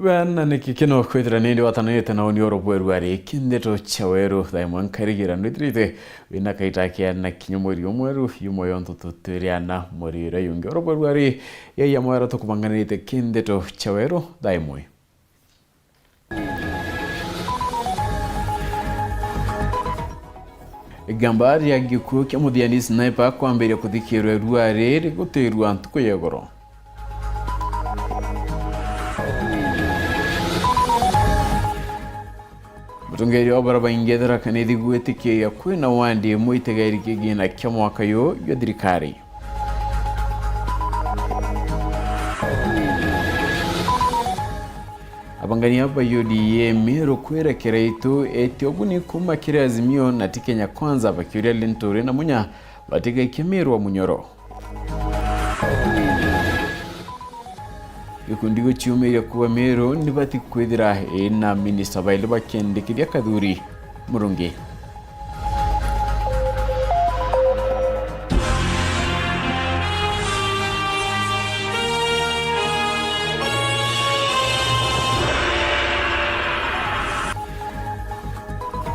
Bana nikikino kwithira nindi watanite na oni orobweru ari kindeto chaweru daimon karigira ndrite wina kaitakia na kinyomori omweru yumoyo ntuturiana morira yunge orobweru ari yeya mwera tokubanganite kindeto chaweru daimoi Gambari ya gikuo kia muthiani sniper kwambiria kuthikirwa ruare rigutirwa ntuko yegoro Mutungeri wa baraba ingethera kanithi gwitikia kwina wandi muitegeri kigina kia mwaka yo ya thirikari Abangania ba UDA mero kwerekera itu etioguni kuma kire Azimio na ti Kenya Kwanza bakiuria Linturi na Munya batiga ikemero wa Munyoro Ikundigo chiumeria kuwa mero nibati kwithira na minister baile bakendikiria Kadhuri Murungi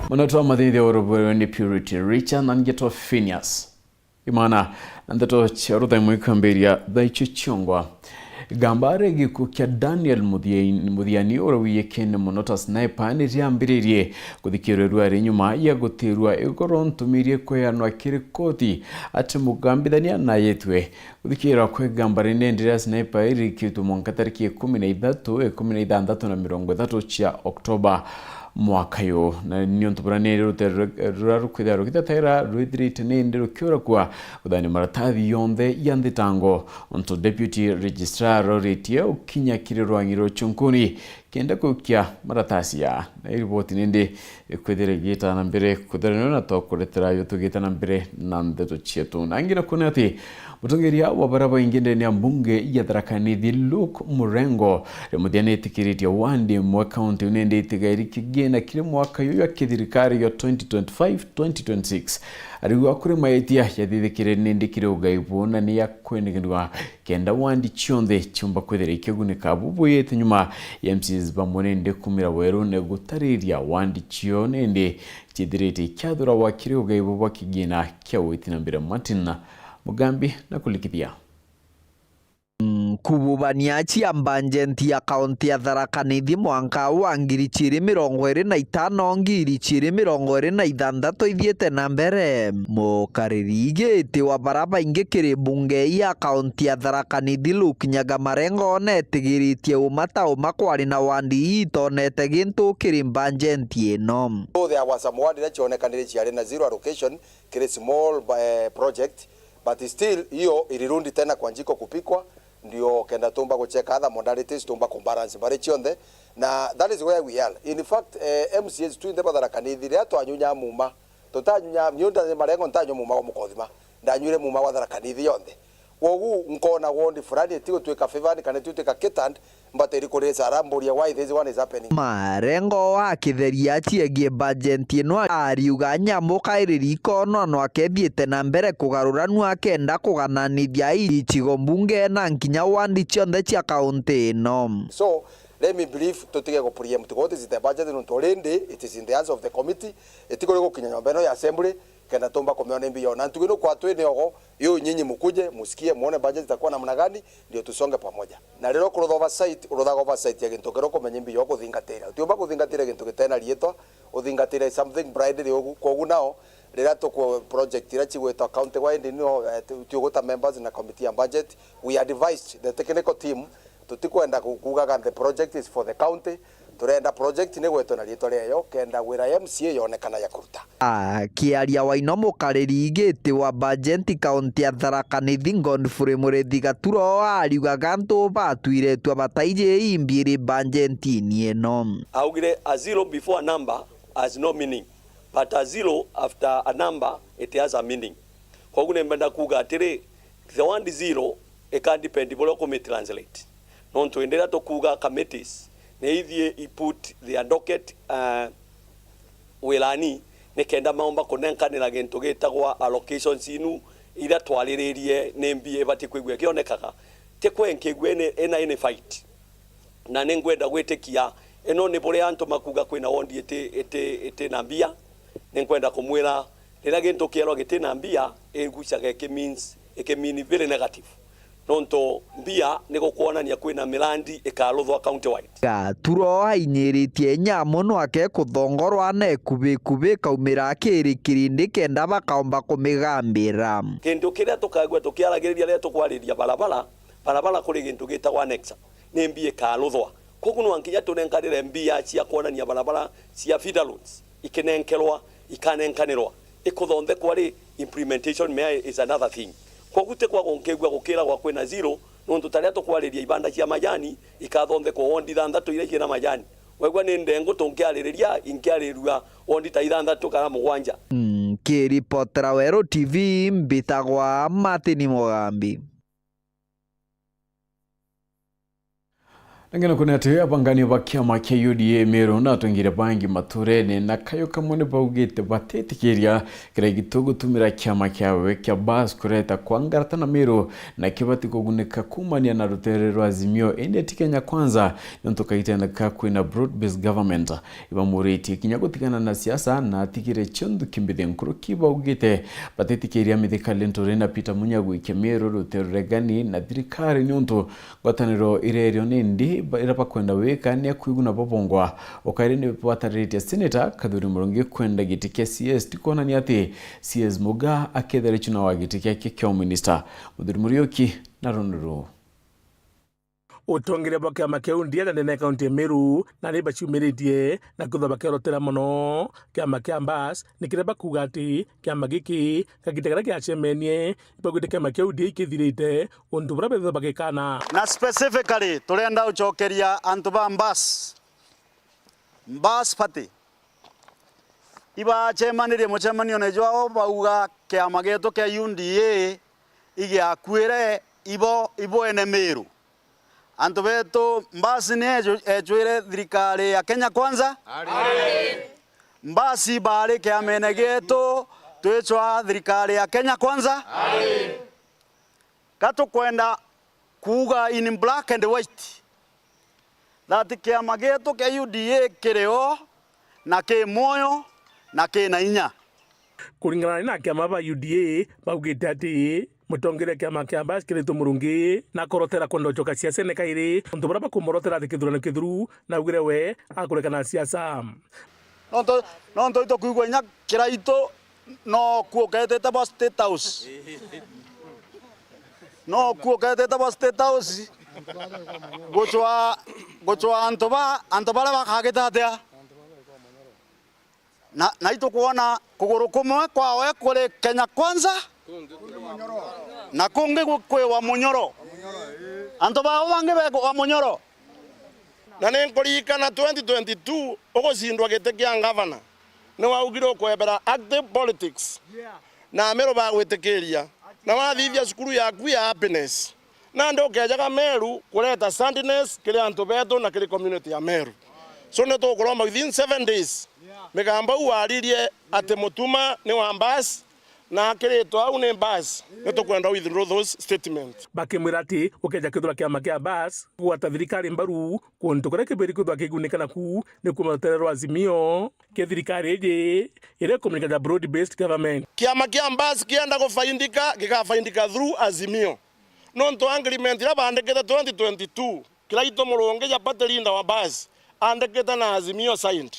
Monatoa madhidi ya orobweru ni Purity Richard na ngeto Phineas Imana nandato charuta mwikambia daichu chiongwa Gambare gikukia Daniel Muthiani orowiye kene monota sniper ni riambiririe kuthikirwa ari nyuma ya gutirwa igoro ntumirie kweyanwa kiri koti ati mugambithania na yetwe kuthikira kwe Gambare nendira sniper iri kitu monkatariki 13 na 30 cha Oktoba mwaka yo na nyontubranere rurarukida rukitaira ruidrite nendero kyora kwa udani maratathi yonde yanditango onto deputy registrar Roretia ukinya kirirwangiro chunkuni kenda kukia maratasi ya na ripoti nende kwedere gita na mbere kudarano na tokuretera yoto gita na mbere nandeto chietu nangira kunati mutongeria wa baraba ingende ni mbunge ya Tharaka-Nithi Luke Murengo remuthiani tikiriti wandi mwa county nende itigairi kigena kile mwaka yo ya kithirikari yo 2025-2026 ariwa kuri maitia ya thithikire nende kire ugaibu na ni ya kwenigwa kenda wandi chionde chumba kwethera ikigunika bubu yete nyuma ya MCs bamonende kumira weru ne gutariria wandi chio nende chidirete kyathura wa kire ugaibu wa kigena kya witina mbere Martin Mugambi na kulikithia kububania chia bajeti ya kaunti ya Tharaka-Nithi mwaka wa 2025 2026 ithiete na mbere mukaririgite wa baraba ingi kiri bunge ya kaunti ya Tharaka-Nithi Luke Marengo netigiritie umata umakwari na wandi itonete gintu kiri bajeti ino. So there was some wandi that chonekanire chiari na zero allocation kiri small project but still hiyo ilirundi tena kwa njiko kupikwa ndio kenda tumba kucheka other modalities tumba kumbalance bari chionde na that is where we are in fact MCS twinde Tharaka-Nithi ria twanyunya muma tutanyunya myunda Marengo ntanyo muma wa mukothima ndanyure muma wa Tharaka-Nithi yonde wogu nkona wondi fulani etigo tweka favor kana tweka kitand mbateri kureza aramburia why this one is happening. Marengo akitheria chiegie budget ino ariuga nyamuka iririko no akethiete na mbere kugaruranu akenda kugananithia ichigo mbunge na nkinya wandi chionde chia kaunti ino. So let me believe tutige go preempt what is the budget no torende it is in the hands of the committee etiko go kinya nyomba no ya assembly kenda tumba kumeona mbio na tugino kwa twene ogo yo nyinyi mukuje musikie muone budget itakuwa namna gani ndio tusonge pamoja na lero kurotha oversight ya gintu kero kumenya mbio kuthingatira utiumba kuthingatira gintu gitena rieto uthingatira something bright kogu nao rira to project ira chigweta county wide no tuogota members na committee on budget we advised the technical team tutikwenda kugaga the project is for the county turenda project ni gweto na rieto reo kenda wira MCA yonekana ya kuruta kiaria waino mukaririgite wa budget kaunti ya Tharaka-Nithi Godfrey Mureithi Gaturo ariuga gantu batwire twa bataije imbiri budget ni eno augire a zero before a number has no meaning but a zero after a number it has a meaning kogune mbenda kuga atiri the one zero it can depend bolo ko translate non to endera to kuga committees neithie iput their docket wilani nekenda maomba kunenkanira gintu gitagwa allocations inu ira twaliririe ne mbie bati kwigwe kionekaga te kwenkegwe ena fight na ningwenda gwitikia eno ni bore antu makuga kwina wondi ete na mbia ningwenda kumwira rira gintu kiero gitina mbia egucaga ikimini very negative nonto mbia niko kuonania kwina milandi ikaruthwa county wide Gaturo ainyiritie nyamuno ake kuthongorwa na kubi kaumira kiri kirindi kenda bakaomba kumigambira kindu kiria tukagwa tukiaragiriria ria tukwariria barabara kuri gintu gitagwa nexa ni mbia ikaruthwa koguo no ankinya tunenkarire mbia cia kuonania barabara cia feeder roads ikinenkerwa ikanenkanirwa ikuthondekwa ri implementation is another thing koguo te kwa gonkegwa gukira gwa kwina zero nontu taria tukwariria ibanda cia majani ikathondekwa wondi thanthatu iria ciina majani wegwa ni ndengo tunkiaririria inkiarirua wondi ta ithanthatu kana mugwanja kiripotera Wero TV mbitagwa Martin Mugambi. Nangena kuna ati abangani ba kiama kia UDA Meru na tungire bangi maturene na kayo kamone baugite batetikiria kira gitugutumira kiama kiawe kia bas kureta kwangarata na Meru na kibati kuguneka kumania na rutere rwa Azimio ende Kenya Kwanza nontoka itenda kwina broad based government ibamuriti kinyagotikana na siasa na tikire chondu kimbide nkuru kibaugite batetikiria mithikale ntorena Peter Munyagu ke Meru rutere regani na thirikari nyonto gwataniro irerio nindi irapa kwenda weka ni kuiguna babongwa okaire ni watarite senator Kadhuri Murungi kwenda gitikia CS tikona ni ati CS Muga akethera chuna wa gitikia kikyo minister Mudhuri Murioki na Ronuru utongire boke makeu ndia na ne county Meru na riba chumiritie na kuthoba kerotera mono kya makia mbas nikireba kugati kya magiki kagitegera kya chemenie ibagute kya makeu ndia ikithirite undu brabe thoba gekana na specifically turenda uchokeria antuba mbas party iba chemanirie muchemanio ne jwao bauga kya mageto kya UNDA igia kwire ibo ene Meru antu betu mbasi ni ejwire thirikari ya Kenya Kwanza mbasi bari kia menegetu twechwa thirikari ya Kenya Kwanza katu kwenda kuga in black and white that kia magetu kia UDA kireo na ke moyo na ke na inya kuringana na kia maba UDA baugite ati mutongere kiama kia mbas kirito Murungi na korotera kondo choka siasa ne kairi ntobara bakumorotera dikidurana kiduru na ugire we akurekana siasa nonto ito kuigwa nya kiraito no kuokete ta State House no kuokete ta State House gochwa antobara bakageta atia na ito kuona kuguru kumwe kwawe kuri Kenya Kwanza na kungi kwe wa Munyoro anto ba wange be wa Munyoro na nenkorika na 2022 ogosindwa getekia governor no waugiro kwebera active politics na Meru ba gwetekeria na wathithia sukuru yaku ya happiness na ndo kejaga Meru kureta sadness kile anto beto na kile community ya Meru so ne to kuromba within 7 days megamba uaririe ate mutuma ni wambas na kireto au ne bas neto kwenda withdraw those statements bakimwirati ukeja kithura kia makia bas gwata thirikari mbaru kuntu kore kibiri kuthwa kigunikana ku ni kumaterero Azimio ke thirikari je ire communicate broad based government kia makia bas kienda kufaindika gikafaindika through Azimio nonto agreement ira bandeketa 2022 kiraito Murungi ya patelinda wa bas andeketa na Azimio signed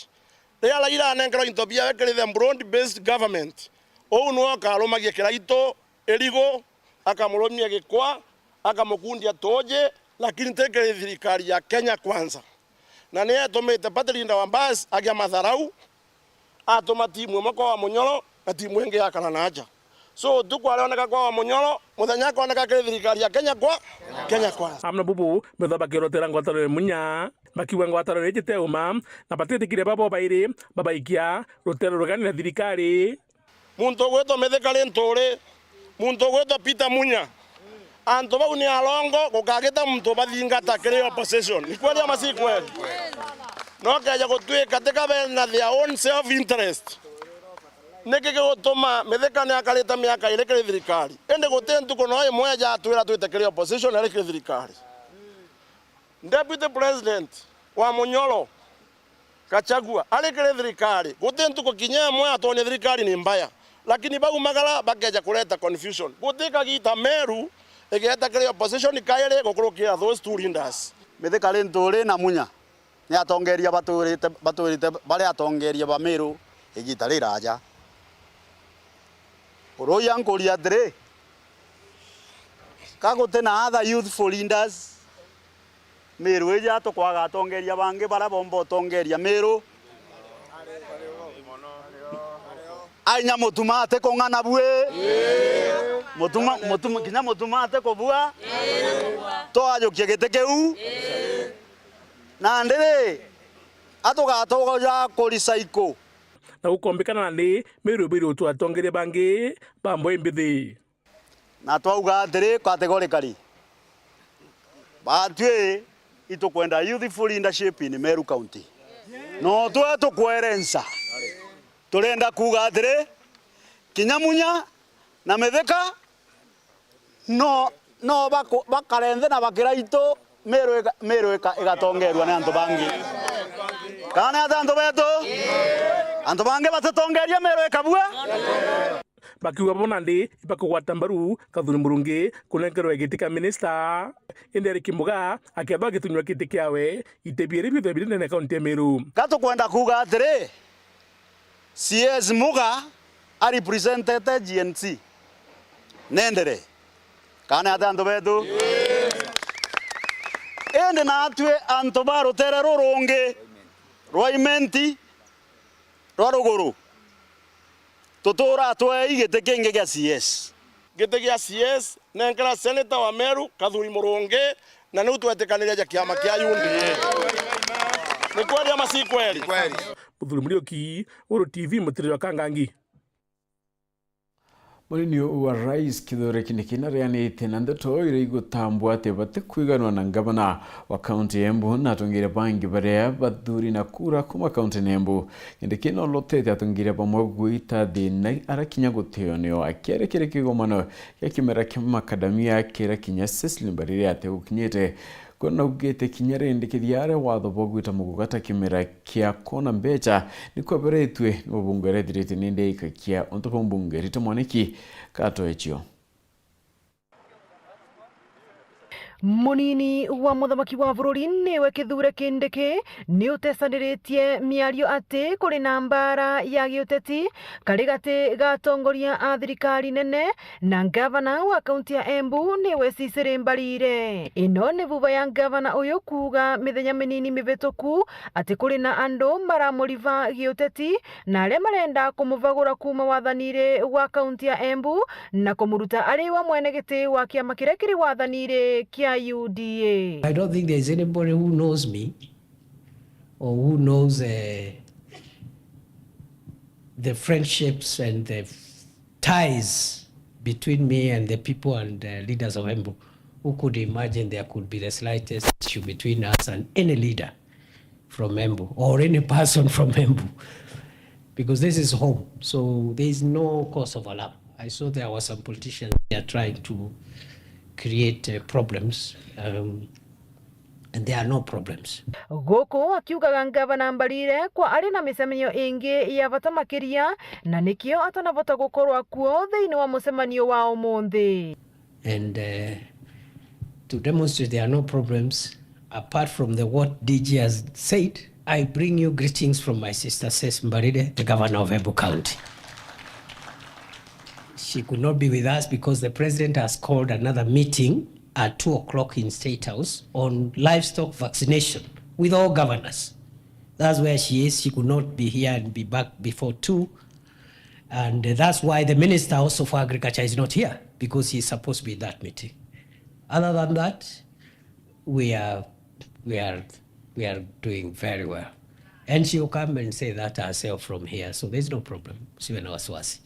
ria ira nengero intobia wekere broad based government no akaromagia kiraito erigo akamuromia gikwa akamukundia toje lakini tekere thirikari ya Kenya Kwanza na ne atomete patelinda wa bas agia matharau atoma timu moko wa Munyoro na timu enge ya Karanaja so tukwaroneka kwa wa Munyoro muthenya koneka kire thirikari ya Kenya Kwanza amna bubu methaba kirotera ngwataro munya makiwa ngwataro ejete uma na batetikire babo baire babaikia rotero rogani na thirikari muntu gweto methekale ntore muntu gweto Peter Munya anto bau ni alongo gukageta muntu bathingata kire opposition ni kweli ama si kweli no kaja gutwika teka na their own self interest neke gutuma methekane akaleta miaka ile kire thirikari ende gutentu kono imwe ja twira twite kire opposition ile kire thirikari Deputy President wa Munyoro Kachagua alikire thirikari guti ntuko kinya mwe atonye thirikari ni mbaya, lakini bagu magala bakeja kuleta confusion gutika gita Meru egeta kire opposition kaire gukurukia those two leaders mithikari nturi na munya ni atongeria baturite bari atongeria ba Meru igita riraja uroya nkuri atire kagote na other youthful leaders Meru eja to kwaga atongeria bange bara bombo tongeria Meru ainya mutumate kongana bue mutuma kinya mutumate ko bua to ajo kigete keu na ndere atoga to ya korisaiko na ukombekana ni Meru biru tu atongeria bange bambo imbithi na twauga atiri categorically batwe itukwenda youthful leadership in Meru County no twe kwerensa turenda kuga atiri kinyamunya na metheka no bakarenthe na bakiraito Meru igatongerwa na antu bangi kana atanto beto antu bangi batatongeria Meru ikabua bakiuga bonandi ipakugwata mbaru Kathuri Murungi kunengerwa giti ka minister Inderi Kimuga akethwa gitunywa kiti kiawe itebiere bithe bidene na kaunti ya Meru gatukwenda kuga atiri CS Muga a represented GNC nendere kana atanto beto ende na atwe anto baro tere rurungi roimenti roruguru tutura twe igite kinge gya CS gite gya CS nenkara senator wa Meru Kathuri Murungi na ni utwetekaniria ja kiama kia UNDA ni kweli ama si kweli Muthuri Murioki Uru TV Mutiriri wa Kangangi Munini wa Rais Kithure Kindiki narianite na ndeto ire igutambwa ate bate kwiganwa na gavana wa kaunti ya Embu na atongire bangi baria bathuri na kura kuma kaunti ya Embu Kindiki no lotete atongire bamwe gwita thina arakinya guteoneo akerekere kigomano ya kimera kima akademia kera kinya Cecily Mbarire ate ukinyete kona ugete kinyarende kithiare watho bogwita mugugata kimera kia kona mbecha niko beretwe obungere direte ninde ikakia ontopo mbungere tomwaniki kato echio Munini wa muthamaki wa bururi niwe Kithure Kindiki ni utesaniritie miario ati kuri na mbara ya giuteti karigati gatongoria a thirikari nene na gavana wa kaunti ya Embu niwe Cecily Mbarire. Ino ni vuva ya gavana uyu kuga mithenya minini mivituku ati kuri na andu maramuriva giuteti na aria marenda kumuvagura kuma wathanire wa kaunti ya Embu na kumuruta ari wa mwene giti wa kiama kiria kiri wathanire kia UDA. I don't think there's anybody who knows me or who knows the friendships and the ties between me and the people and the leaders of Embu who could imagine there could be the slightest issue between us and any leader from Embu or any person from Embu, because this is home, so there is no cause of alarm. I saw there were some politicians there trying to create problems, and there are no problems. Goko akiugaga gavana Mbarire kwa ari na micemanio ingi ya bata makiria na nikio atanavota gukorwa kuo thiini wa mucemanio wa umuthi. And to demonstrate there are no problems apart from what DG has said, I bring you greetings from my sister Cecily Mbarire, the governor of Embu County. She could not be with us because the president has called another meeting at 2:00 in State House on livestock vaccination with all governors. That's where she is. She could not be here and be back before 2. And that's why the minister also for agriculture is not here, because he's supposed to be at that meeting. Other than that, we are doing very well. And she will come and say that herself from here. So there's no problem. Siwe na wasiwasi.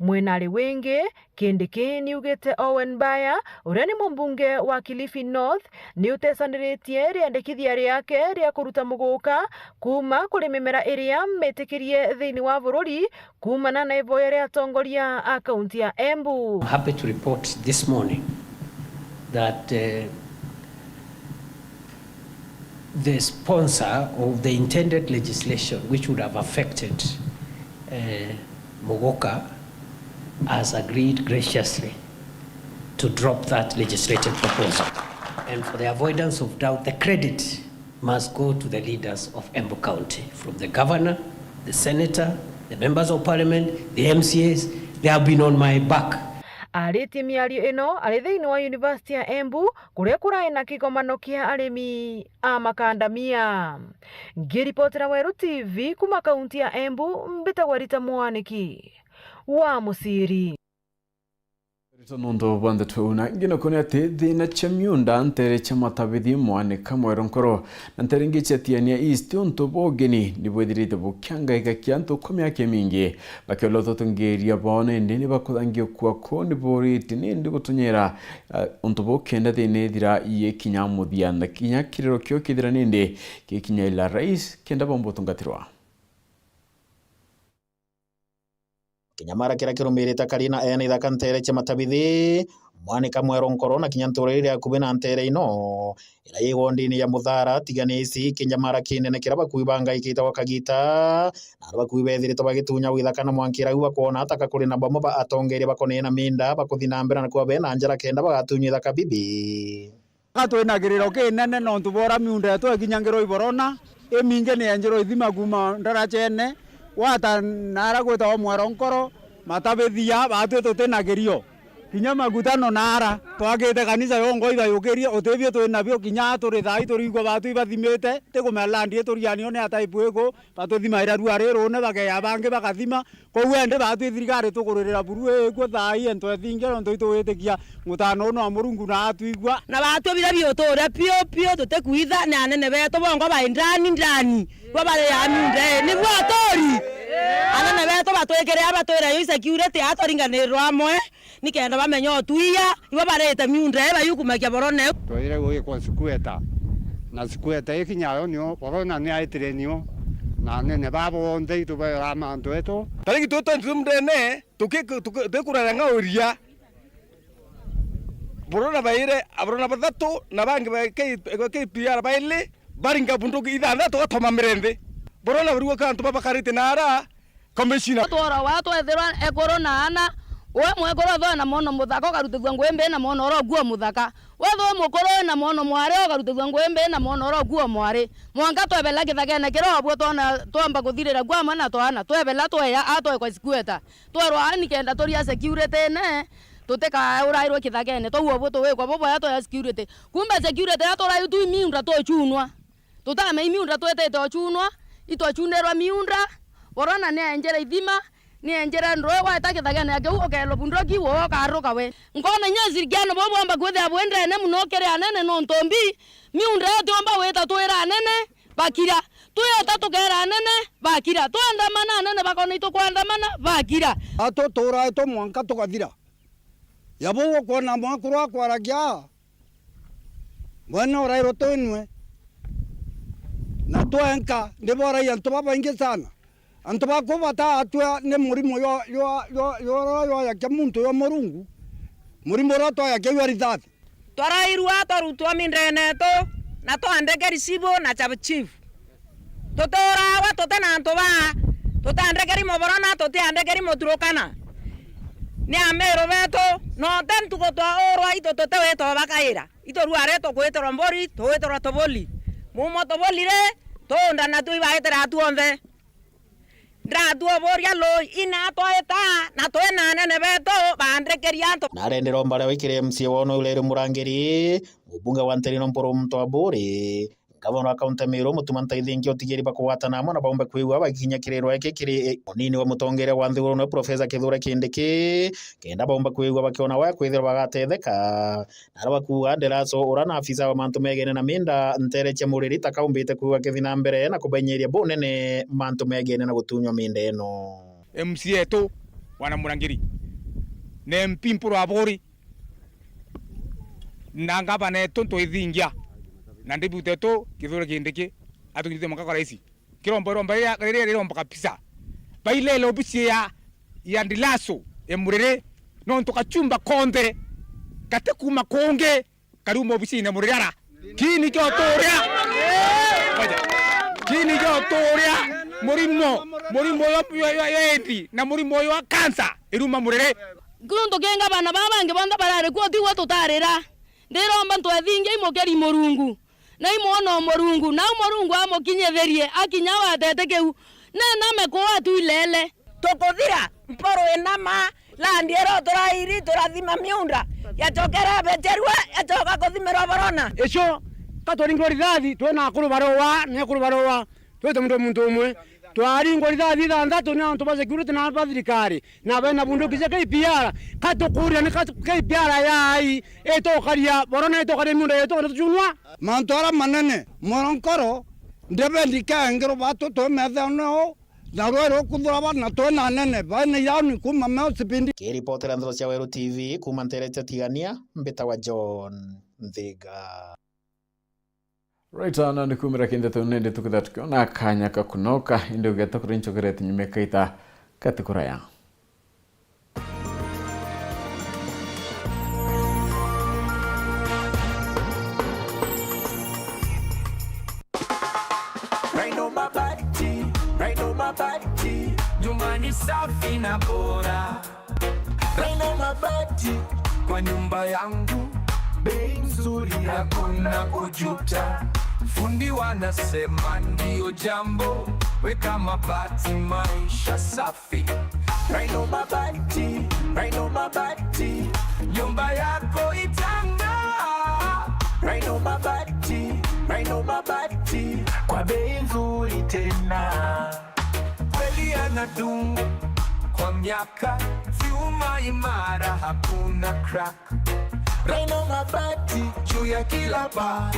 Mwenari wengi, Kindiki ni ugete Owen Baya, uria ni mumbunge wa Kilifi North, ni utesaniritie riandikithia riake ria kuruta muguka kuma kuri mimera iria metikirie thiini wa bururi kumana na ivoya ria atongoria a kaunti ya Embu. I'm happy to report this morning that the sponsor of the intended legislation which would have affected Mogoka has agreed graciously to drop that legislative proposal. And for the avoidance of doubt, the credit must go to the leaders of Embu County, from the governor, the senator, the members of parliament, the MCAs. They have been on my back. Arĩtie mĩario ĩno arĩ thĩinĩ wa University ya Embu kũrĩa kũrarĩ na kĩgomano kĩa arĩmi a makandamia. Ngĩribotera Weru TV kuma kaunti ya Embu, mbĩtagwo Rita Mwaniki wa Mũciri. Nondo bande tuna ngino kone ate thina chamyunda ntere chamatabithi mwane kamwero nkoro ntere ngichetiania east onto bogeni nibwethirite bukyanga ikakyanto komya kemingi bakelo tungeria bone ndini bakudangio kwa ko niboriti nindi gutunyera onto bokenda thine thira iye kinyamuthia na kinya kirero kyo kithira nindi kikinya ila rais kenda bombo tungatirwa Kinyamara kira kirumirita karina ene ithaka ntere chamatabithi mwane kamwero nkoro na kinyanturire akubi na ntere ino ira yigondini ya muthara tiganisi kinyamara kinene kira bakuibanga ikita wakagita na bakuibethire to bagitunya withaka na mwankira uwa kuona ataka kuri na bomo ba atongeri bakonena minda bakuthinambira na kwa bena njara kenda bagatunya ithaka bibi gatwinagiriro kinene no ntubora miunda yetu kinyangiro iborona eminge ne njiro ithima kuma ndarachene wata nara gweta wa mwero nkoro matabethia batwe tutenagirio kinya magutano nara twagite kanisa yongo iba yukirie utebie twinabio kinya turi thai turigwa batu ibathimite tigumelandi turianio ne ataipwego batuthimaira ruare rune bageya bange bagathima kowende batu thirikari tukuririra buru ego thai ento ethinge ndo itwitikia mutano no amurungu na atuigwa na batu birabio tore pio tutekuitha na nene beto bongo ba ndani babale ya munde ni bwatori anene beto batwekere abatwera yo security atoringanirwa amwe nikenda bamenyo tuia ibo barete miunde bayukumakia boronetoire goye kwa sikueta na sikueta ikinyayo nio borona ni aitirenio na nene babo onde itubera manto eto tariki toto ndumdene tukikuranga uria borona baire abrona batatu na bangi ke PR baile baringa bunduki idana to thoma mirende borona buriwo kantu babakarite nara commissioner tora watu ethirwa ekorona ana we mwekoro tho na mono muthaka ukarutithwa ngwembe na mono ro guo muthaka we tho mukoro na mono mware ukarutithwa ngwembe na mono ro guo mware mwanga twebela kithagene kiro bwo tona twamba kuthirira gwa mana twana twebela tweya atwe kwa sikueta twerwa ani kenda toria security ne tuteka urairwo kithagene twa bwo twe kwa bwo ya to security kumbe security atora yutu miunda to chunwa tutame miunda twete to chunwa ito chunerwa miunda borona ne njera ithima ni njera ndro wa takithagene yake ukelo bundoki wo karuka we ngona nyazirigano bobo amba gwethe abwendre ne munokere anene no ntombi miunda yote amba weta twera anene bakira tuyo tatukera anene bakira twandamana anene bakona ito kwandamana bakira atotora eto mwanka tukathira yabo kona mwakurwa kwaragia bueno rairo tonwe na twenka ndibora yantu baba ingi sana antu bakubata atwa ne murimo yo ya kemuntu yo morungu murimo rato ya kewaritati twarairwa torutwa mindene to na to andegeri sibo na chab chief totora wa totana antoba totandegeri moborona tote andegeri moturokana ni amero beto no tantu ko to orwa ito tote weto bakaira ito ruare to kwetoro mbori to wetoro toboli mumo toboli re to ndana tu ibaetera tuonde Dradu boria lo ina toeta na toena nene beto bandre kerianto narendero mbale wikire MC wono ulere murangeri mubunga wanterino mporo mto abore gavana wa kaunti Meru mutumanta ithingi otigiri bakuwatana amwe na baumbe kwigwa bakinya kirero yake kiri onini wa mutongere wa nthiguru na Professor Kithure Kindiki kenda baumbe kwigwa bakiona wa kwithira bagatetheka nara bakuwa nderaso urana afisa wa mantu megene na minda ntere chamuriri takaumbite kuwa kithina mbere na kubenyeria bunene mantu megene na gutunywa minda eno MC eto wana murangeri ne mpimpuro abori nangaba ne tonto ithingia na ndibute to Kithure Kindiki atunyite makaka raisi kirombo ya rere rombo kabisa baile lo bisi ya ndilaso emurere no ntukachumba konde katekuma konge karumo bisi ne murera kini kyo toria murimo yoendi na murimo yo cancer iruma murere kuntu kenga bana babange bonda barare ko tiwa tutarira ndiromba ntwethinge imokeri murungu na imono murungu na murungu amokinyetherie akinya watete keu na meko atu ilele tokothira mporo enama la ndiero torairi torathima miunda yatokera beterwa yatoka kothimero barona echo katoringo rithathi twena akuru barowa ne akuru barowa twete muntu umwe twaringo rithathi thandatu na antu ba security na ba thirikari na bena bunduki cia KPR katukuria ni KPR yai etokaria barona etokaria miunda yeto tuchunwa mantora manene moronkoro ndebendika ngiro batu to methano na rwero kuthura bana to na nene bana yani kuma meo sipindi kiripotera ndro cia Weru TV kuma nterete tigania mbeta wa John Nthiga. Right on and kumira kinde tunende tukiona kanya kakunoka inde ugeta kurincho gereti nyimekaita katikuraya. Nyumbani safi na bora, Raina mabati kwa nyumba yangu, bei nzuri hakuna kujuta. Fundi wanasema ndio jambo, weka mabati maisha safi. Raina mabati, nyumba yako itang'aa. Raina mabati, kwa bei nzuri tena. Kweli anadumu kwa miaka, vyuma imara hakuna crack. Raina mabati juu ya kila paa,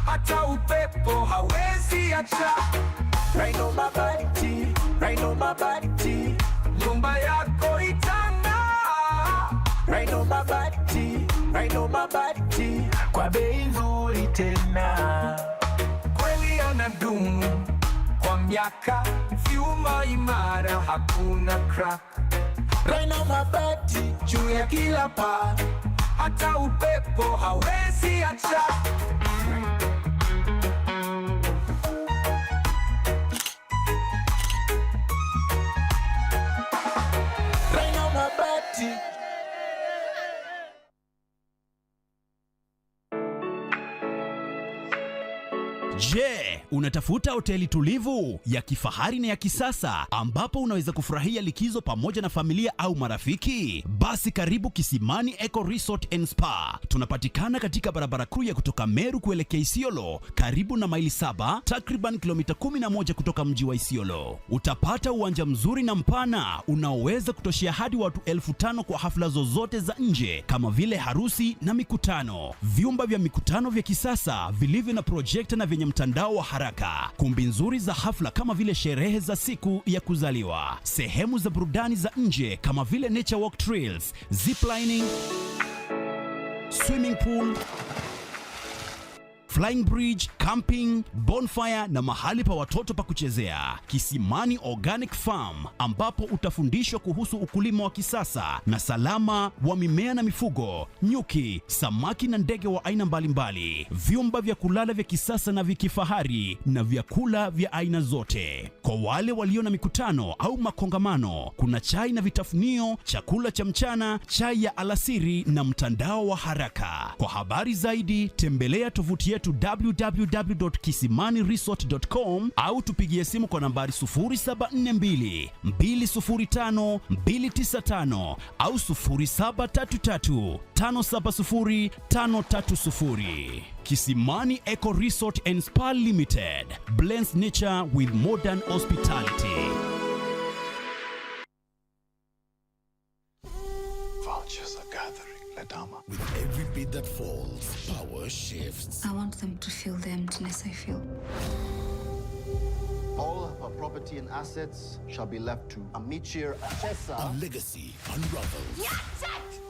hata upepo hawezi acha. Raina mabati, nyumba yako itang'aa. Raina mabati, kwa bei nzuri tena. Kweli anadumu kwa miaka, vyuma imara hakuna crack. Raina mabati juu ya kila paa, hata upepo hawezi acha. Raina mabati. Je, unatafuta hoteli tulivu ya kifahari na ya kisasa ambapo unaweza kufurahia likizo pamoja na familia au marafiki? Basi karibu Kisimani Eco Resort and Spa. Tunapatikana katika barabara kuu ya kutoka Meru kuelekea Isiolo, karibu na maili 7, takriban kilomita 11 kutoka mji wa Isiolo. Utapata uwanja mzuri na mpana unaoweza kutoshea hadi watu 5,000 kwa hafla zozote za nje kama vile harusi na mikutano. Vyumba vya mikutano vya kisasa vilivyo na projector na vyenye mtandao wa haraka, kumbi nzuri za hafla kama vile sherehe za siku ya kuzaliwa, sehemu za burudani za nje kama vile nature walk trails, ziplining, swimming pool, flying bridge, camping, bonfire na mahali pa watoto pa kuchezea. Kisimani Organic Farm ambapo utafundishwa kuhusu ukulima wa kisasa na salama wa mimea na mifugo, nyuki, samaki na ndege wa aina mbalimbali. Vyumba vya kulala vya kisasa na vikifahari na vyakula vya aina zote. Kwa wale walio na mikutano au makongamano, kuna chai na vitafunio, chakula cha mchana, chai ya alasiri na mtandao wa haraka. Kwa habari zaidi tembelea tovuti yetu www.kisimaniresort.com au tupigie simu kwa nambari 0742 205 295 au 0733 570 530. Kisimani Eco Resort and Spa Limited blends nature with modern hospitality. Vultures are gathering, Ladama. With every bit that falls, power shifts. I want them to feel the emptiness I feel. All her property and assets shall be left to Amichir Achesa. A legacy unravels.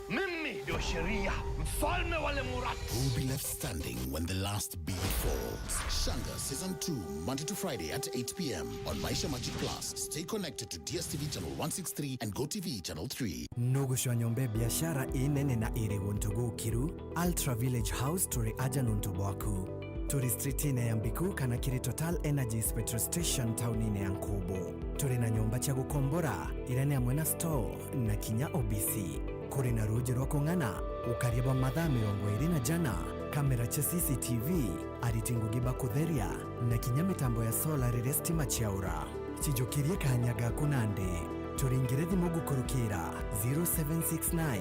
Mimi ndio sheria, mfalme wale Murati. Who will be left standing when the last beat falls? Shanga Season 2, Monday to Friday at 8 p.m. on Maisha Magic Plus. Stay connected to DSTV Channel 163 and GoTV Channel 3. Nogusho nyombe biashara inene na iri wontugu kiru. Ultra Village House turi aja nuntu bwaku. Turi streetine ya Mbiku kana kiri Total Energies petrol station taunine ya Nkubu. Turi na nyumba cha gukombora irene ya Mwena Store na Kinya OBC. Kuri na ruji rwa kong'ana ukariba mathaa 20 jana. Kamera cha CCTV aritingugiba kutheria na Kinya mitambo ya solar rire stima chiaura. Chijukirie kanyaga kunande. Turingire thimu gukurukira 0769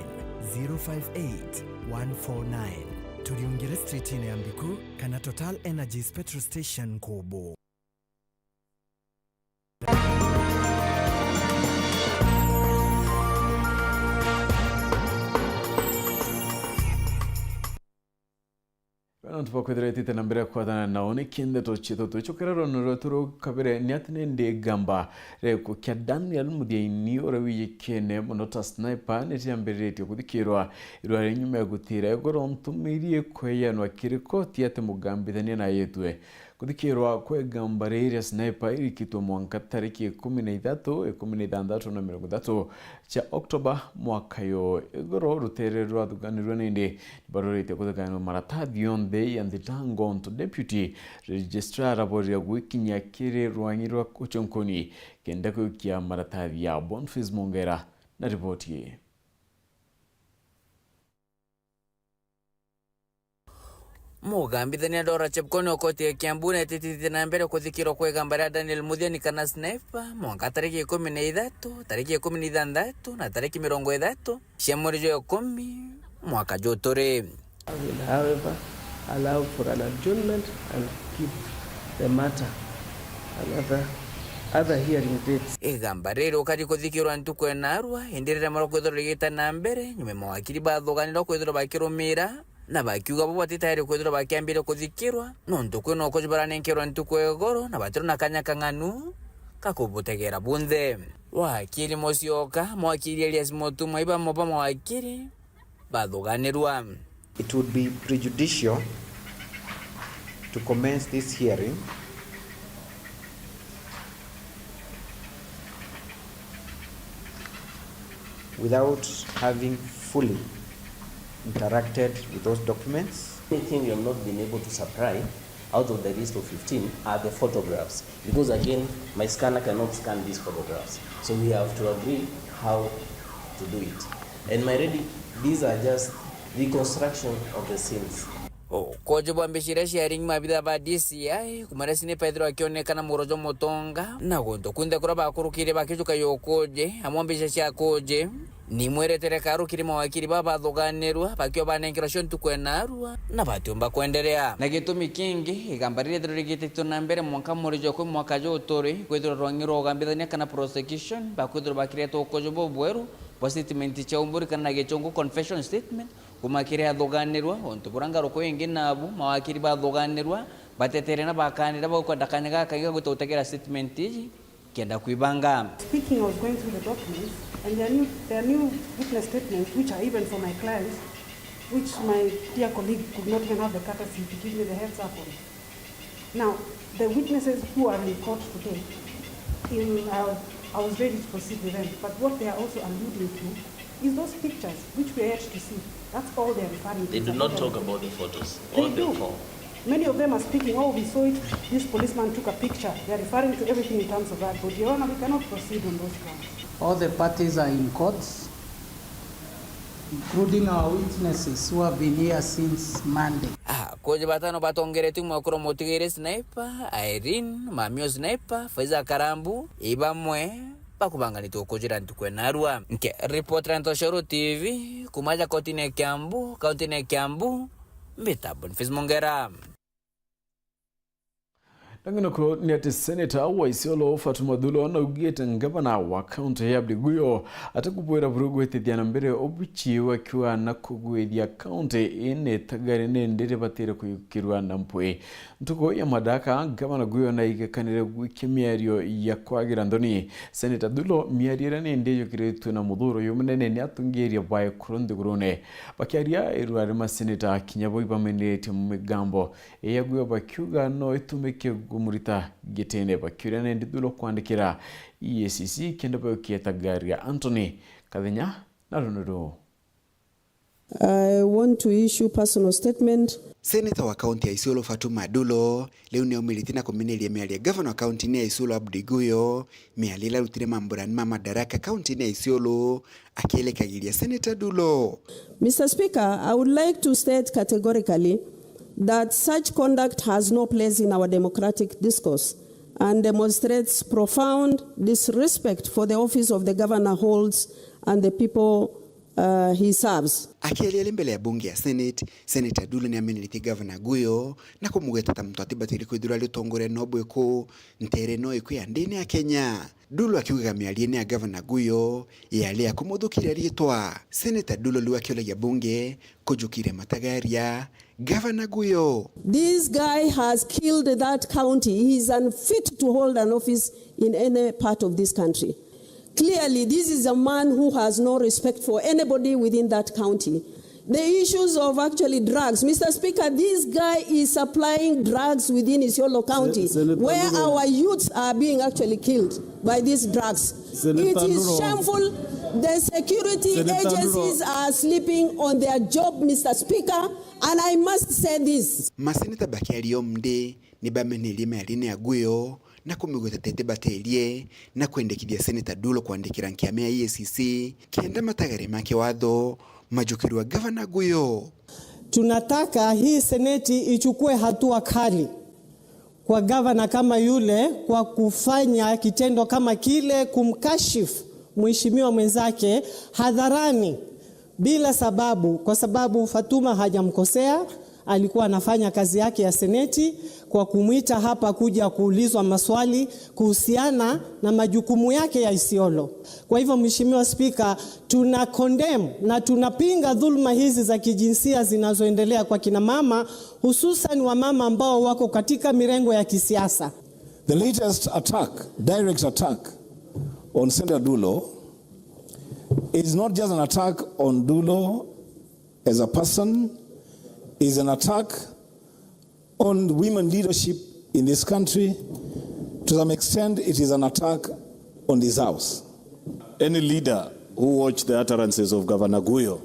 058 149. Turiungire streetine ya Mbiku kana Total Energies petrol station Kubu. Tupakwetherete na mbere kwathana nao ni kinde tochito tuchokera no turo kabere nyatne ndi gamba reko kya Daniel Muthieini ora wiyekene monota sniper ne tiambirite kuthikirwa irware nyuma gutira egoro ntumirie kweyanwa kiriko tiate mugambithania na yetwe kuthikirwa kwe gamba rĩrĩa sniper irikitwo mwanka tariki 13 na 30 cha Oktoba mwaka yo igoro rutere rwa thuganirwa nindi barorite kuthakanwa maratathi yonthe ya Thitangonto deputy registrar aboria gwikinya kiri rwanyirwa kuchonkoni kenda kukia maratathi ya Boniface Mongera na ripoti. Mugambithania Dora Chepkoni okoti ya Kiambu na tititi na mbere kuthikirwa kwe gamba rĩa Daniel Muthieini kana sniper mwanka tariki 13 tariki 16 na tariki 30 cia mweri wa 10 mwaka jotore. I will however allow for an adjournment and keep the matter other hearing dates. Igamba rĩrĩ ukari kuthikirwa ntuko enarwa endirira maro kwithorwa rigita na mbere nyume mawakiri bathuganirwa kwithorwa bakirumira na bakiuga bo batitayari kwithorwa bakiambire kuthikirwa nontu kwino ko baranenkerwa ntuko egoro na batiro na kanya kang'anu kakubutegera bunthe wakiri Musyoka mwakiri Elias Motuma iba moba mwakiri bathuganirwa. It would be prejudicial to commence this hearing without having fully interacted with those documents. Anything you have not been able to supply out of the list of 15 are the photographs, because again my scanner cannot scan these photographs, so we have to agree how to do it. And my ready, these are just reconstruction of the scenes. Koje bwambishira sharing mabitha ba DCI kumara sine Pedro akionekana murojo motonga na gondo kunde kura bakurukire bakijuka yokoje amwambisha cia koje ni mweretere karukire mawakiri baba thuganirwa bakio banengera shontu kwenarwa na batumba kuendelea na gitumi kingi igambarire thirigite na mbere mwaka murojo kwa mwaka jotore kwithira rwangiro gambithania kana prosecution bakwithira bakire to koje bobweru po statement cha umburi kana gechongo confession statement kumakire athuganirwa ontu burangaro ko ingi nabu mawakiri bathuganirwa batetere na bakanira bakwandakanya gakaga gutotegera statement iji kenda kuibanga. Speaking, I was going through the documents and there are new witness statements which are even for my clients, which my dear colleague could not even have the courtesy to give me the heads up on. Now, the witnesses who are in court today, I was ready to proceed with them, but what they are also alluding to is those pictures which we are yet to see. That's all they are referring to. They do not talk about the photos. They do. Many of them are speaking, oh, we saw it, this policeman took a picture. They are referring to everything in terms of that, but Your Honor, we cannot proceed on those grounds. All the parties are in courts, including our witnesses who have been here since Monday. Koje batano batongereti mwakuro motigere sniper, Irene, Mamio sniper, Faiza Karambu, Ibamwe, bakubanganito kujira ntukwe narwa. Nke report Rantoshoro TV, kumaja kotine Kiambu, kaunti Kiambu, mbita Boniface Mongera. Langino ko ni ati Senator wa Isiolo Fatuma Dulo na ugete ngavana wa county ya Biguyo atakubwera burugu tithia na mbere obuchi wakiwa na kugwethia county ine tagare ne ndere batire kuyukirwa na mpwe ntuko ya madaka gavana Guyo na igekanire gwikemiario ya kwagira ndoni Senator Dulo miarira ne ndeyo kiretu na mudhuro yumunene ni atungeria bae kurundi gurune bakiaria irware ma Senator Kinyabo ibamenete mu migambo ya Guyo bakyuga no itumike gumurita gitene bakirane ndidulo kwandikira EACC kenda bakieta gari ya Anthony Kadenya na Ronaldo. I want to issue personal statement. Senator wa kaunti ya Isiolo Fatuma Dulo leo ni umiliti na kuminelia mialia governor wa kaunti ya Isiolo Abdi Guyo mialila rutire mamburani madaraka kaunti ya Isiolo akielekagilia Senator Dulo. Mr. Speaker, I would like to state categorically that such conduct has no place in our democratic discourse and demonstrates profound disrespect for the office of the governor holds and the people he serves. Akielele mbele ya bunge ya Senate, Senator Dulo ni ameniliti Governor Guyo na kumugeta tamtwati batiri kwithura litongore nobwe ko ntere no ikuya ndini ya Kenya. Dulo akiuga mialiene ya Governor Guyo yale akumudhukira ritwa. Senator Dulo liwa kiole ya bunge kujukire matagaria Governor Guyo. This guy has killed that county. He is unfit to hold an office in any part of this country. Clearly, this is a man who has no respect for anybody within that county. The issues of actually drugs. Mr. Speaker, this guy is supplying drugs within Isiolo County, where our youths are being actually killed by these drugs. It is shameful. The security agencies are sleeping on their job, Mr. Speaker, and I must say this. Maseneta bakiario mde ni bameneli mealine ya Guyo na kumigota tete batelie na kuendekidia Senator Dulo kuandikira nkiame ya EACC kienda matagare make wadho majukiri wa Governor Guyo. Tunataka hii seneti ichukue hatua kali kwa governor kama yule kwa kufanya kitendo kama kile, kumkashifu mheshimiwa mwenzake hadharani bila sababu, kwa sababu Fatuma hajamkosea. Alikuwa anafanya kazi yake ya seneti kwa kumuita hapa kuja kuulizwa maswali kuhusiana na majukumu yake ya Isiolo. Kwa hivyo Mheshimiwa Speaker, tuna condemn na tunapinga dhulma hizi za kijinsia zinazoendelea kwa kina mama, hususan wa mama ambao wako katika mirengo ya kisiasa. The latest attack, direct attack on Senator Dulo is not just an attack on Dulo as a person, is an attack on women leadership in this country. To some extent, it is an attack on this house. Any leader who watched the utterances of Governor Guyo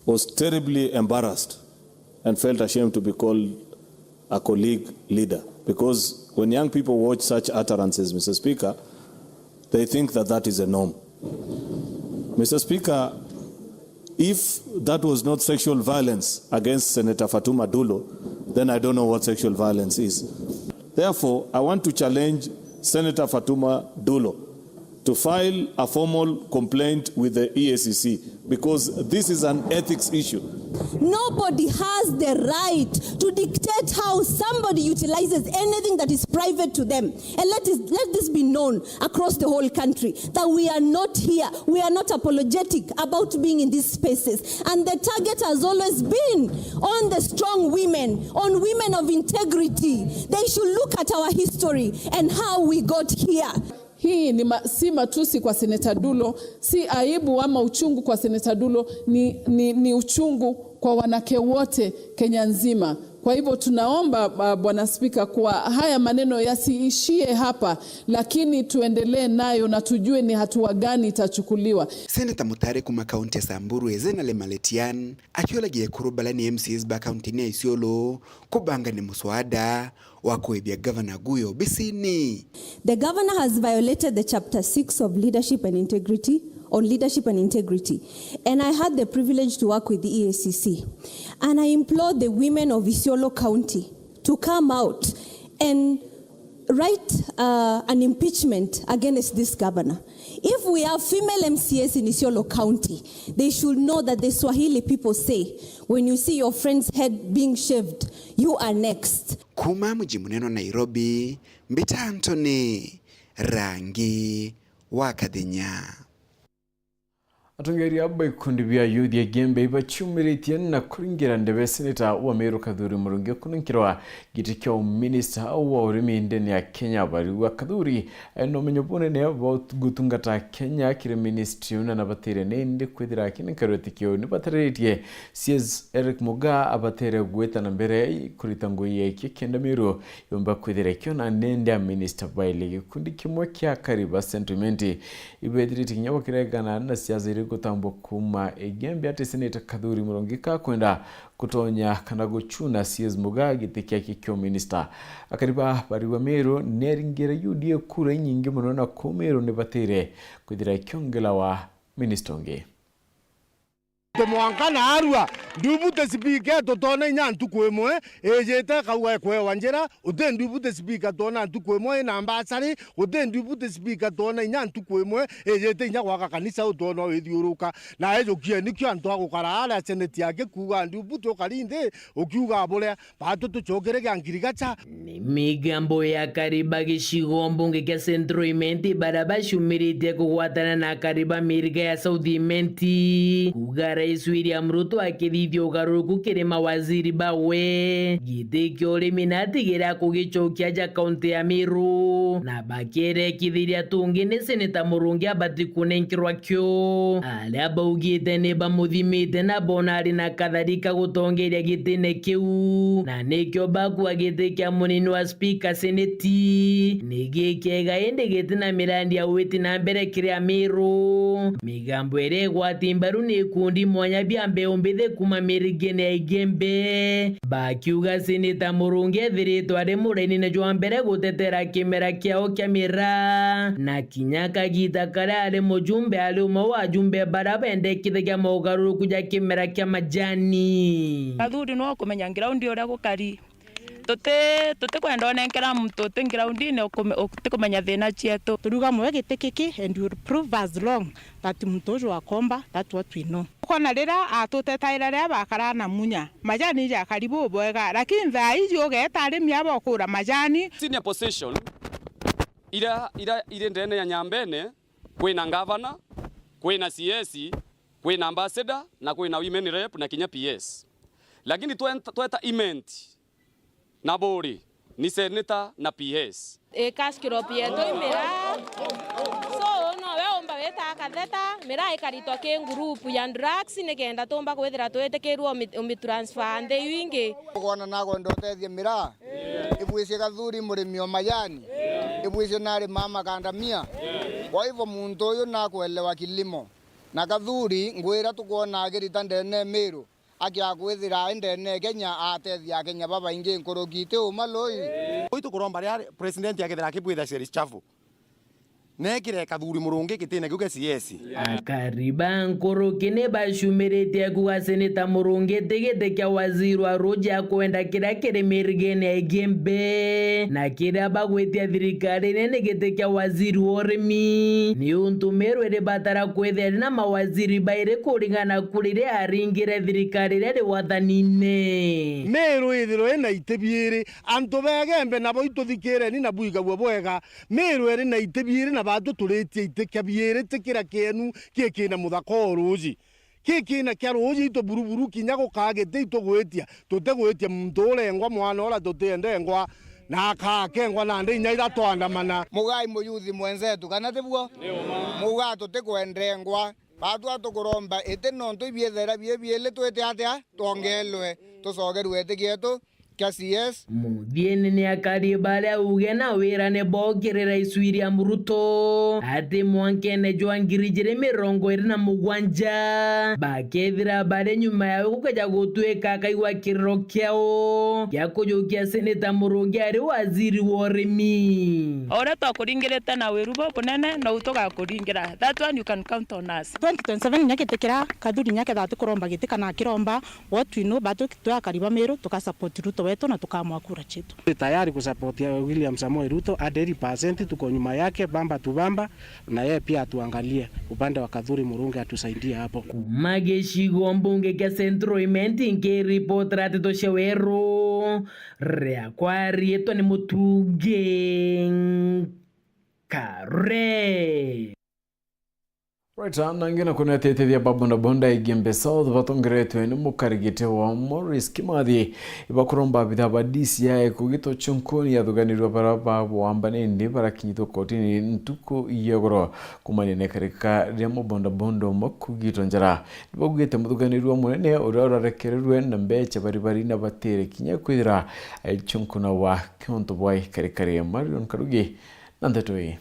was terribly embarrassed and felt ashamed to be called a colleague leader. Because when young people watch such utterances, Mr. Speaker, they think that that is a norm. Mr. Speaker, if that was not sexual violence against Senator Fatuma Dulo, then I don't know what sexual violence is. Therefore, I want to challenge Senator Fatuma Dulo to file a formal complaint with the EACC because this is an ethics issue. Nobody has the right to dictate how somebody utilizes anything that is private to them. And let this be known across the whole country that we are not here. We are not apologetic about being in these spaces. And the target has always been on the strong women, on women of integrity. They should look at our history and how we got here. Hii si matusi kwa Senator Dulo, si aibu ama uchungu kwa Senator Dulo, ni uchungu kwa wanawake wote Kenya nzima. Kwa hivyo tunaomba Bwana Spika kwa haya maneno yasiishie hapa, lakini tuendelee nayo na tujue ni hatua gani itachukuliwa. Senator Mutare kuma kaunti ya Samburu Ezena Le Maletian akiolagia kurubala ni MCs ba kaunti ya Isiolo kubanga ni muswada wa kuibia Governor Guyo bisini. The governor has violated the chapter 6 of leadership and integrity on leadership and integrity. And I had the privilege to work with the EACC. And I implored the women of Isiolo County to come out and write an impeachment against this governor. If we have female MCAs in Isiolo County, they should know that the Swahili people say, when you see your friend's head being shaved, you are next. Kuma mji muneno Nairobi, Mbita Anthony, Rangi Wakadhinya. Atongeria ikundi bya youth ya gembe bachumiritie na kuringira ndebe Senator wa Meru Kadhuri Murungi kununkirwa gitikyo minister wa urimi ndeni ya Kenya bari wa Kadhuri no menyobone ne about gutungata Kenya kire ministry una nabatere nende kwidira kinkarotikyo ni bateretie CS Eric Muga abatere gweta na mbere kuritango yeke kenda Meru yomba kwidira kyo na nende minister baile kundi kimwe kya kariba sentimenti ibediri tinyabo kiregana na siasa gutambwo kuma Igembe ati Senator Kadhuri Murungika kwenda kutonya kana guchuna CS Mugaa giti kia kikyo minister akariba bariwa Meru neringera UDA kura nyingi muno na Meru ne batire kuthira kyongela wa minister onge Mwankana arua ndubute speaker totona nyantu kwemwe ejete kawa kwe wanjera ute ndubute speaker tona ntu kwemwe na ambasari ute ndubute speaker tona nyantu kwemwe ejete nya kwa kanisa utona wethiuruka na ejo kie nikyo antu agukara ala seneti yake kuga ndubute okalinde okiuga bole bato tuchokere gangirigacha migambo ya kariba gishigo mbunge kya Central Imenti baraba shumirite kugwatana na kariba mirga ya South Imenti kugara Rais William Ruto akithithia ugaruruku kiri mawaziri bawe giti kya urimi na atigira kugicokia ja kaunti ya Meru na bakire kithiria tungi ni Senator Murungi abati kunenkirwa kyo aria baugite ni bamuthimite na bonari na katharika gutongeria gitine kiu na nikyo bakua giti kya munini wa Speaker Seneti nigi kega indi giti na mirandi ya witi na mbere kiria Meru migambo ere gwatimbaru ni kundi mwanya biambe ombithe kuma mirigene ya Igembe bakiuga Senator Murungi ethiritwo ari mureni na jwa mbere gutetera kimera kiao kia mira na kinyaka gita karia ari mujumbe ari umwe wa jumbe bara bendekithagia maugaruruku ja kimera kia majani Kadhuri no kumenya ground uria gukari tote kwenda onenkera mtu te ground ine kumenya thina cietu turuga mwe gitikiki and you prove as long that mtu jo akomba that what we know kona rira atutetaira ria bakara na munya majani ja karibu bwega lakini thaa hizi ogeta arimi abo kura majani senior position ira ndene ya Nyambene kwina governor kwina CS kwina ambassador na kwina women rep na kinya PS lakini tweta imenti na bori ni Senator na PS kaskiro pieto imira so no we omba weta katheta mira ikarito ke group ya drugs negenda tomba kwethira twetekerwo omi transfer nde wingi gona nago ndotethie mira ibwicie Kadhuri murimi o majani ibwicie nari mama kandamia kwa hivyo muntu uyu nakwelewa kilimo na Kadhuri ngwira tukuona agirita ndene Meru akiagwithira ndene Kenya atethia Kenya baba ingi nkurugite umaloi oito kuromba ria president yake thira kibwitha series chafu nekire Kadhuri Murungi kitine kuge CS akariba nkurukine bashumirite kuga Senator Murungi tigite kya waziri wa roja kwenda kira kiri mirigene ya Igembe na kira bagwetia thirikari nene gite kya waziri wa urimi ni untu Meru iri batara kwethia na mawaziri baire kuringana kurire aringire thirikari ri wathanine Meru ithiro ena itebiire antu begembe nabo ituthikire ni na buiga bwega Meru iri na itebiire na bado turetie itekia biere tekira kenu kekina muthako ruji kekina kya ruji to buruburu kinya gukagete itogwetia tutegwetia muntu urengwa mwana ora tutendengwa na kakengwa na ndi nya iratwandamana mugai muyuthi mwenzetu kana tibwo muga tutekwendengwa bado atukuromba ete nonto ibiethera biele twete atia tongelwe tucogerwe etikietu CS muthieni ni akaribaria uge na wira ne bogirira Rais Ruto ati mwankene jwa ngirijire 27 bakethira bare nyuma ya gukaja gutweka kaigwa kiriro kiao gya kujukia Senator Murungi ari waziri wa urimi ora twakuringirite na wiru bunene no utugakuringira that one you can count on us 2027 nyakitekera Kadhuri nyake thatu kuromba gitika na kiromba what we know bado kitwa kariba Meru tukasupport Ruto wetu na tukamwa kura chetu tayari kusupportia William Samoei Ruto 100% tuko nyuma yake bamba tubamba na yeye pia atuangalie upande wa Kadhuri Murungi atusaidie hapo mageshigo mbunge kya Central Imenti nke report ratito shewero rea kwari eto ni mutuge kare Right, nangina kuna tetethia babona bonda Igembe South batongeretwe ni mukarigite wa Morris Kimathi ibakuromba bithaba DCI kugito chunkoni ya thuganirwa baraba wambane ndi barakinyito kotini ntuko iyogoro kumanene karika ria mubonda bondo makugito njara nibogete muthuganirwa munene urarekererwe na mbeche bari na batere kinya kwira chunkuna wa Kyonto Boy karikare Marion Karugi nandatoi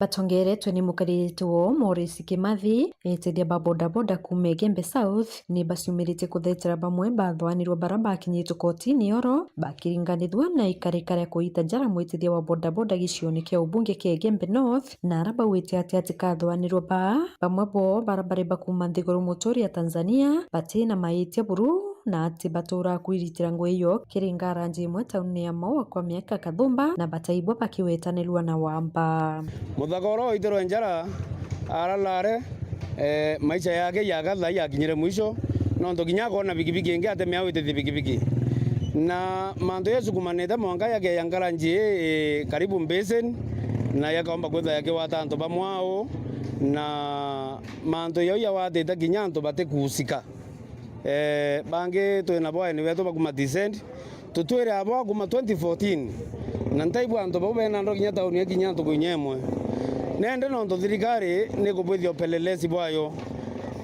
batongeretwe ni mukaritwo Maurice Kimathi etithia ba bodaboda kuma Gembe South ni basiumirite kuthetera bamwe bathwanirwo bara bakinyitwo kotini oro bakiringanithwa na ikarikaria kuita njara mwitithia wa bodaboda gicioni kia ubunge kia Gembe North na araba wite ati kathwanirwo bamwe bo barabara bakuma nthiguru muturi ya Tanzania batina maitia buru na ati batura kwiritira ngwe iyo kiringara njimwe tauni ya Maua kwa miaka kathumba na bataibwa bakiwetanirwa na Wamba. Muthagoro itero njara aralare maisha yake yagatha yakinyire mwisho no ndoginya kona bigibigi ingi atemea wite bigibigi na mando yesu kumaneta mwanga yake yangaranji karibu Mbesen na yakaomba kwetha yake watanto bamwao na mando yo ya wateta kinyanto bate kusika bange twena boy ni wetu bakuma descent tutwere abo kuma 2014 na ntaibu anto bobe na ndo kinyata unia kinyanto kunyemwe nende no ndo thirikari ni kubwithio pelelesi bwayo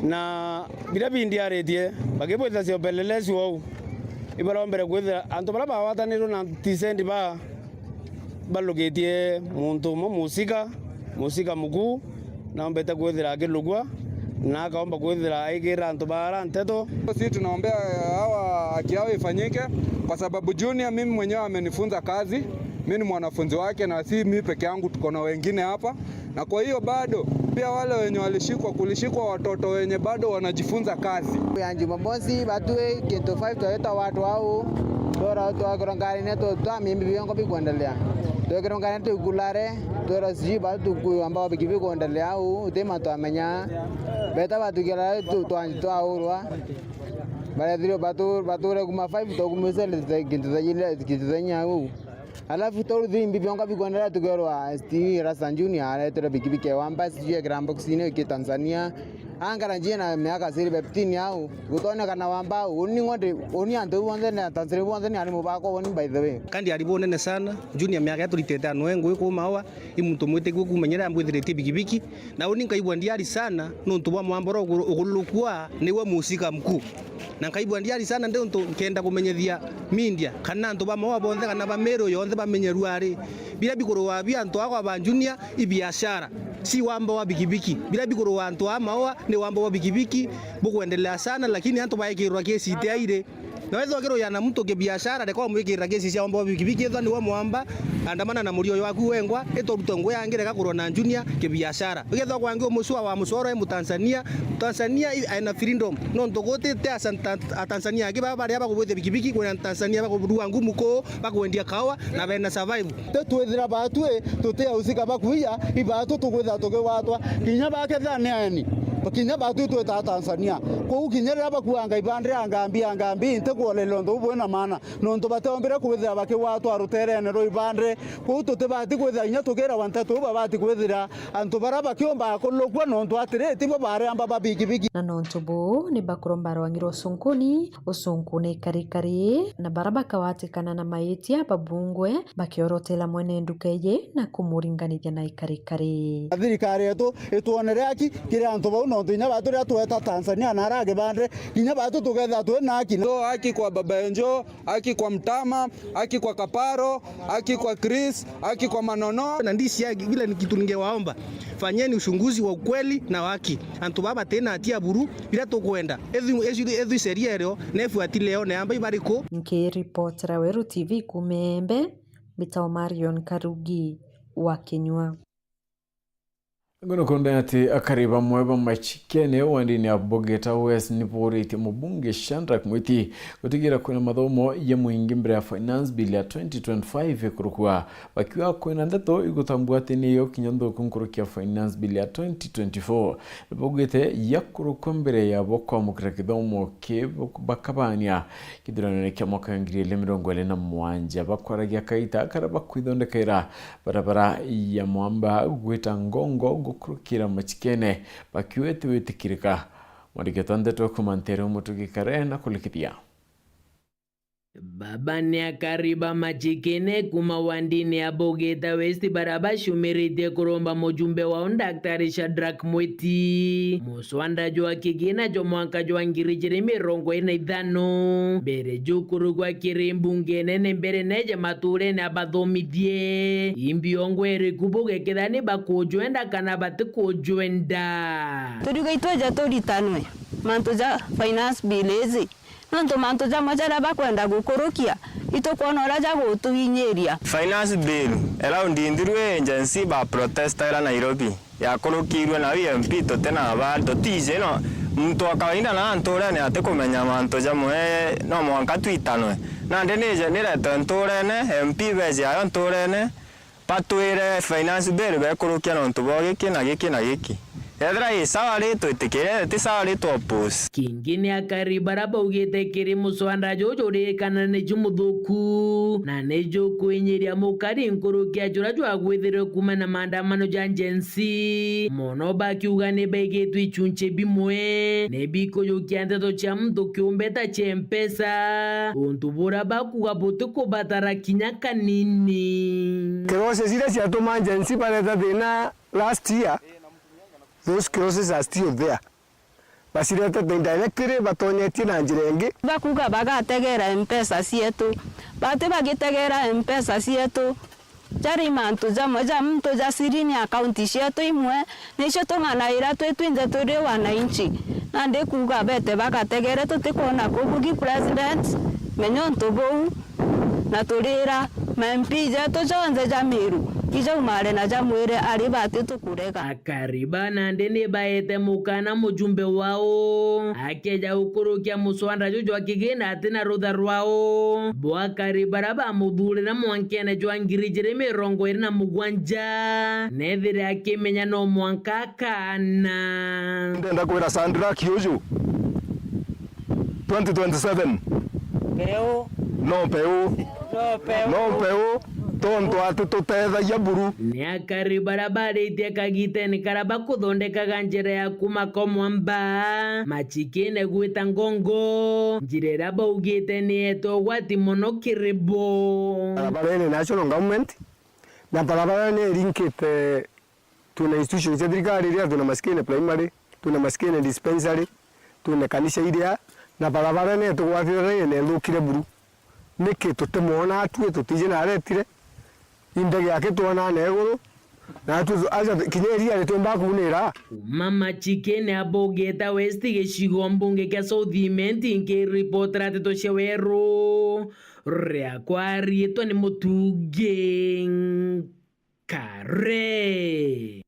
na bila bindi aretie bakebwitha cio pelelesi wao ibarombere kwithira anto bala bawatanirwo na descent balugitie muntu mo musika mukuu na mbeta kwithira akilugwa na akaomba kwithira aigira antu bara nteto. Sisi tunaombea hawa haki yao ifanyike kwa sababu Junior mimi mwenyewe amenifunza kazi, mimi ni mwanafunzi wake na si mimi peke yangu, tuko na wengine hapa, na kwa hiyo bado pia wale wenye kulishikwa watoto wenye bado wanajifunza kazi. Yanji mabosi batue kinto 5 toyota watu hao dora watu agorangari neto twa mimi biongo bikuendelea Tugerongana tukulare turasi batu ambao bikibi kuendelea au tema tuamenya beta batu kila tu aurwa baadhi batu kuma 5 to kumesele kitazanya au alafu torudi mbibionga bikuendelea tugerwa sti Rasan Junior aletera bikibi ke Wamba sije Grandbox ine ke Tanzania angara njina miaka siri beptini au gutone kana Wamba oni antu wonde na Tanzania wonde ni alimu bako woni by the way kandi alibo nene sana Junior miaka turiteta nwengo ko mawa imuntu mwete ku kumenyera ambwithirite bikibiki na oni ngaibwa ndiari sana no ntubwa mwamboro ugulukwa niwe musika mkuu na ngaibwa ndiari sana ndio kenda kumenyethia mindia kana ntubwa mawa bonde kana bamero yonde bamenyeru ari bila bikoro wa bia ntwa kwa ba Junior ibiashara si Wamba wa bikibiki bila bikoro wa ntwa mawa ni Wamba wa bikibiki bukuendelea sana lakini anto baekirwa kesi itiaire naweza wakero yana mtu ke biashara de kwa mwikira kesi cia Wamba wa bikibiki ethwa ni wa Mwamba andamana na murio waku wengwa etoruto ngwe yangire gakuro na Junior ke biashara ugethwa kwangi muswa wa musoro mu Tanzania ina freedom no ndogote te Tanzania akiba bari aba kubwete bikibiki kwa Tanzania bakubudua ngumu ko bakwendia kawa na bena survive twethira batwe tutea usika bakuya ibatu tugwetha tuge watwa kinya baketha nani bakinya batu tweta Tanzania ko ukinyera bakuanga ibandre angambi inte kuolelo ndo bwena mana no ndo bateombera kwethira bake watwa ruterene ro ibandre ko tutebati kwethira inya tugera wantatu babati kwethira antu baraba kiomba kolokwa no ndo atireti bo bare amba babikibiki na no ntubu ni bakuromba rwangiro usunkune karikari na baraba kawatikana na maitia babungwe bakiorotela mwene ndukeye na kumuringanithia na ikarikari thirikari yetu ituonere aki kire antu bau no ndo inya batu ria tweta Tanzania na rage bandre inya batu tugetha twe na aki so aki kwa Baba Enjo, aki kwa Mtama, aki kwa Kaparo, aki kwa Chris, aki kwa Manono na ndisi yake bila ni kitu ningewaomba fanyeni uchunguzi wa ukweli na haki antu baba tena atia buru bila tokwenda edhu sheria leo nefuati leo na amba ibariko report Raweru TV Kumembe Bitao Marion Karugi wa Kenywa ngono konda ati akariba mweba machikene wandini abogeta west niporiti mubunge Shandrak Mwiti kutigira kuna mathomo ya muingi mbere ya finance bill ya 2025 kurukua bakiwa kuna ndato igutambua tini yo kinyando kunkurukia finance bill ya 2024 bogete yakurukwa mbere ya bokwa mukira kithomo ke bakabania kidirano kya mwaka ngiri 2027 bakwaragia kaita karaba kwithondekera barabara ya Mwamba gwita Ngongo kurukira machikene bakiwete wetikirika mwandigetonde to kumantere umutugikare na kulikithia Baba ni akariba machikene kuma wandini ya Bogeta West baraba shumirite kuromba mojumbe wao Daktari Shadrack Mwiti muswanda jwa kigina jo mwanka jwa ngirijire mirongo ina ithano mbere jukuru gwa kirimbunge nene mbere neje mature na bathomithie imbiongo eri kubuge kithani bakujwenda kana batikujwenda turigaitwa jaturitanwe mantuja finance bilezi nonto mantuja majara bakwenda gukurukia itokuona raja gutuhinyeria finance bill era ndindirwe agency ba protesta era Nairobi yakurukirwe na MP totena abalto tije no mtu akawaida na antore ne atekumenya mantuja mwe no mwanka twitanwe na ndeneje nire ntorene MP beje ayo ntorene patwire finance bill bekurukia no ntuboge kina giki Edra isawa leto itikere tisawa leto opus. Kingine akaribaraba ugete kiri muswanda jojo rekana ne jumuthuku na ne joko enyeria mukari nkurukia jura jwa gwithire kuma na maandamano janjensi mono bakiuga ne begetu ichunche bimwe ne biko yokia ndeto cha mtu kiumbeta chempesa untubura bakuga botuko batara kinyaka nini Kirose zile cia tuma janjensi paleta thina last year. Those crosses are still there. Basirete directly batonyetie na njira ingi bakuga bagategera mpesa cietu bate bagitegera mpesa cietu jari mantu jamoja mtu jasirini akaunti cietu imwe nicio tung'anaira twitwinze turi wananchi na ndikuga bete bagategere tutikuona kubugi president menyo ntubou na turira mempi jetu jonze jamiru ijo mare na jamwire ari bati tukurega akariba na ndene baete mukana mujumbe wao akeja ukurukia muswanda jojo akigena atina rutha rwao bwa karibara ba muthuri na mwankene jwa ngirijire mirongo iri na mugwanja nethire akimenya no mwanka kana ndenda kwira Sandra Kiojo 2027 Peu no peu tonto atutethagia buru ni akaribara barite kagite ni karaba kuthondekaga njira ya kuma komwamba machikine gwita ngongo njirera baugite ni eto gwati mono kiribo barabara ni national government na barabara ni linkite tuna institutions za serikali iria tuna maskini primary tuna maskini dispensary tuna kanisa iria na barabara ni eto gwatire ni thukire buru niki tutemona atue tutije na retire indege yake tuona neguru na tu aja kinyeria ritomba kunira mama chikene abogeta West gicigo mbunge kia Southiment nke reporter ateto cewero rea kwari eto ni mutuge kare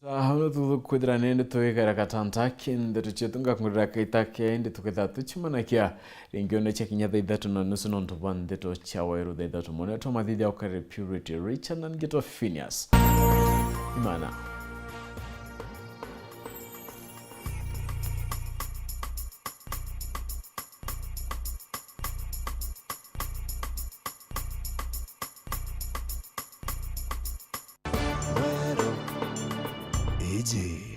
hano tukwithira nende twigara katantaki ndeto chetunga ngurira kaitake ndi tukitha tuchimanakia ringione cha kinya thaithatu na nusu no ntuba ndeto cha wairu thaithatu mone to mathithia ukare Purity Richard and Geto Phineas imana AJ